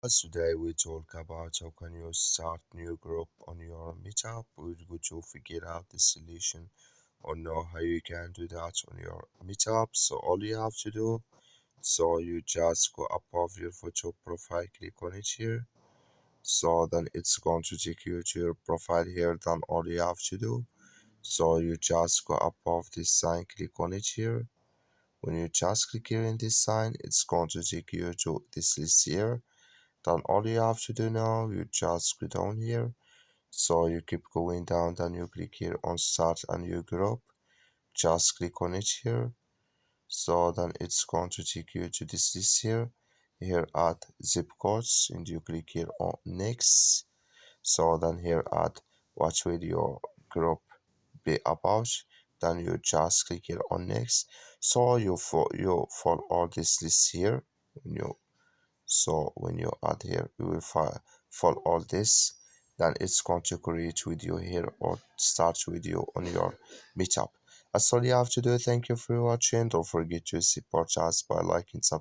Today we talk about how can you start new group on your meetup. We're going to figure out the solution or know how you can do that on your meetup. So all you have to do, so you just go above your photo profile, click on it here. So then it's going to take you to your profile here. Then all you have to do, so you just go above this sign, click on it here. When you just click here in this sign, it's going to take you to this list here. Then all you have to do now, you just go down here. So you keep going down, then you click here on start a new group. Just click on it here. So then it's going to take you to this list here. Here add zip codes and you click here on next. So then here add what will your group be about. Then you just click here on next. So you follow all this list here. When you add here, you will follow all this. Then it's going to create video here or start video on your meetup. That's all you have to do. Thank you for watching. Don't forget to support us by liking, subscribing.